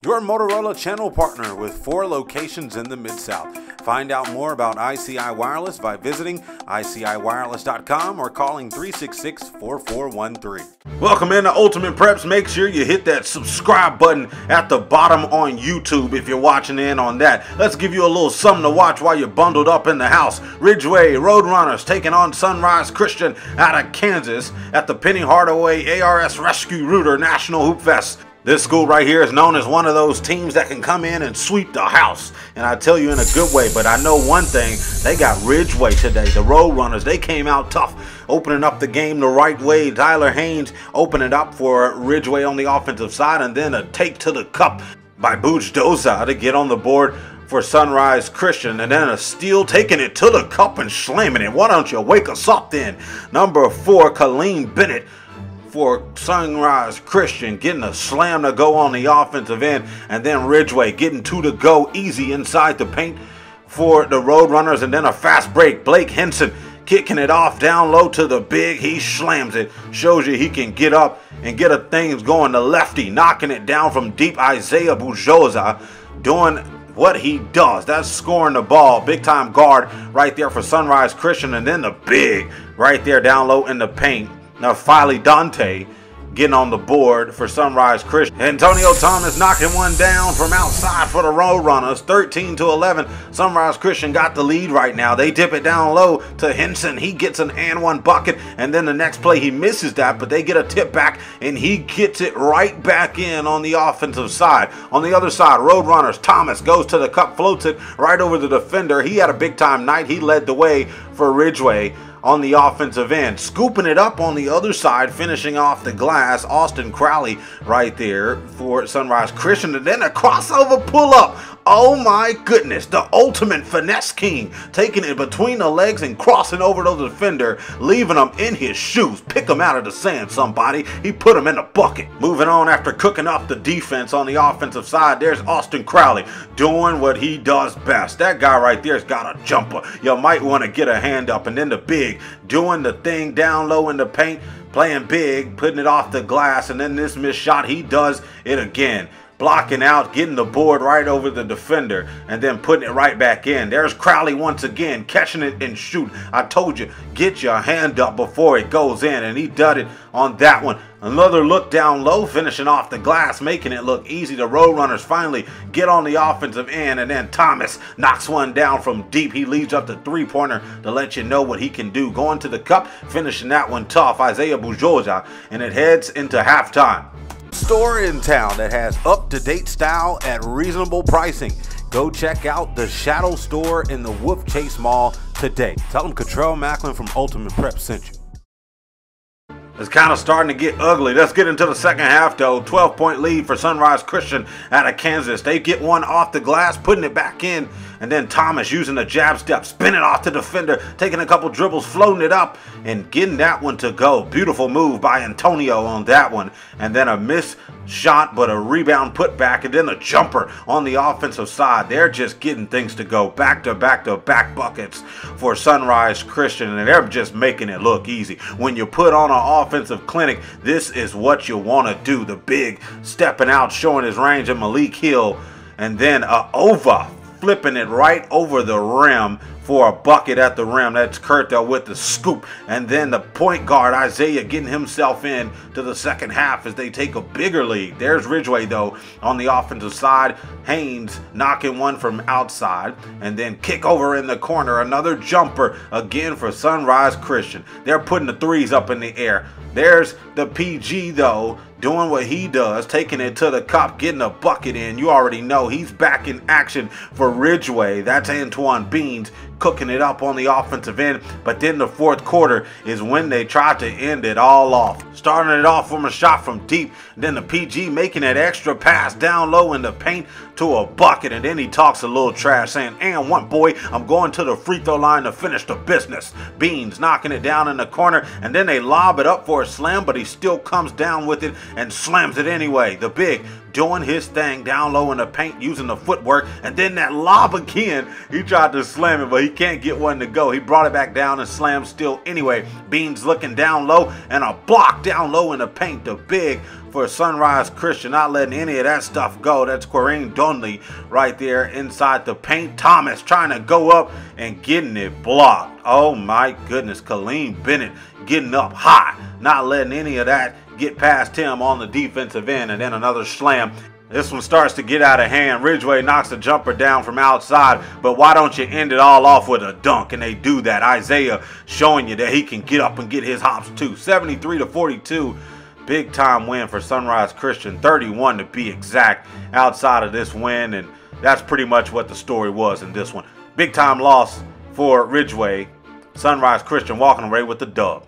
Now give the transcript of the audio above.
Your Motorola channel partner with 4 locations in the Mid-South. Find out more about ICI Wireless by visiting ICIWireless.com or calling 366-4413. Welcome into Ultimate Preps. Make sure you hit that subscribe button at the bottom on YouTube if you're watching in on that. Let's give you a little something to watch while you're bundled up in the house. Ridgeway Roadrunners taking on Sunrise Christian out of Kansas at the Penny Hardaway ARS Rescue Rooter National Hoopfest. This school right here is known as one of those teams that can come in and sweep the house. And I tell you in a good way, but I know one thing, they got Ridgeway today. The Roadrunners, they came out tough, opening up the game the right way. Tyler Haynes opening it up for Ridgeway on the offensive side, and then a take to the cup by Doza to get on the board for Sunrise Christian, and then a steal taking it to the cup and slamming it. Why don't you wake us up then? Number 4, Colleen Bennett for Sunrise Christian, getting a slam to go on the offensive end, and then Ridgeway getting 2 to go easy inside the paint for the Roadrunners, and then a fast break. Blake Henson kicking it off down low to the big. He slams it. Shows you he can get up and get things going. The lefty knocking it down from deep. Isaiah Bujoza doing what he does. That's scoring the ball. Big time guard right there for Sunrise Christian, and then the big right there down low in the paint. Now finally Dante getting on the board for Sunrise Christian. Antonio Thomas knocking one down from outside for the Roadrunners. 13-11. Sunrise Christian got the lead right now. They dip it down low to Henson. He gets an and one bucket, and then the next play he misses that, but they get a tip back and he gets it right back in on the offensive side. On the other side, Roadrunners, Thomas goes to the cup, floats it right over the defender. He had a big time night. He led the way for Ridgeway on the offensive end. Scooping it up on the other side, finishing off the glass, Austin Crowley right there for Sunrise Christian, and then a crossover pull-up. Oh my goodness, the ultimate finesse king, taking it between the legs and crossing over the defender, leaving him in his shoes. Pick him out of the sand, somebody. He put him in the bucket. Moving on after cooking up the defense on the offensive side, there's Austin Crowley doing what he does best. That guy right there's got a jumper. You might want to get a hand up, and then the big doing the thing down low in the paint, playing big, putting it off the glass, and then this missed shot, he does it again. Blocking out, getting the board right over the defender, and then putting it right back in. There's Crowley once again, catching it and shoot. I told you, get your hand up before it goes in, and he did it on that one. Another look down low, finishing off the glass, making it look easy. The Roadrunners finally get on the offensive end, and then Thomas knocks one down from deep. He leaves up the three-pointer to let you know what he can do. Going to the cup, finishing that one tough, Isaiah Bujoza, and it heads into halftime. Store in town that has up-to-date style at reasonable pricing. Go check out the Shadow Store in the Wolf Chase Mall today. Tell them Cottrell Macklin from Ultimate Prep sent you. It's kind of starting to get ugly. Let's get into the second half, though. 12-point lead for Sunrise Christian out of Kansas. They get one off the glass, putting it back in, and then Thomas using the jab step, spinning off the defender, taking a couple dribbles, floating it up, and getting that one to go. Beautiful move by Antonio on that one. And then a missed shot, but a rebound put back, and then a jumper on the offensive side. They're just getting things to go. Back-to-back buckets for Sunrise Christian, and they're just making it look easy. When you put on an offensive clinic, this is what you want to do. The big stepping out, showing his range, of Malik Hill, and then flipping it right over the rim for a bucket at the rim. That's Kurta with the scoop. And then the point guard, Isaiah, getting himself in to the second half as they take a bigger lead. There's Ridgeway, though, on the offensive side. Haynes knocking one from outside. And then kick over in the corner. Another jumper again for Sunrise Christian. They're putting the threes up in the air. There's the PG, though, doing what he does, taking it to the cup, getting a bucket in. You already know he's back in action for Ridgeway. That's Antoine Beans cooking it up on the offensive end. But then the fourth quarter is when they try to end it all off. Starting it off from a shot from deep. Then the PG making that extra pass down low in the paint to a bucket. And then he talks a little trash saying, "And one boy, I'm going to the free throw line to finish the business." Beans knocking it down in the corner. And then they lob it up for a slam, but he still comes down with it and slams it anyway. The big doing his thing down low in the paint, using the footwork, and then that lob again. He tried to slam it, but he can't get one to go. He brought it back down and slammed still anyway. Beans looking down low, and a block down low in the paint. The big for Sunrise Christian, not letting any of that stuff go. That's Quirine Donley right there inside the paint. Thomas trying to go up and getting it blocked. Oh my goodness, Colleen Bennett getting up high, not letting any of that get past him on the defensive end, and then another slam. This one starts to get out of hand. Ridgeway knocks the jumper down from outside, but why don't you end it all off with a dunk? And they do that. Isaiah showing you that he can get up and get his hops too. 73-42, big time win for Sunrise Christian, 31 to be exact outside of this win, and that's pretty much what the story was in this one. Big time loss for Ridgeway. Sunrise Christian walking away with the dub.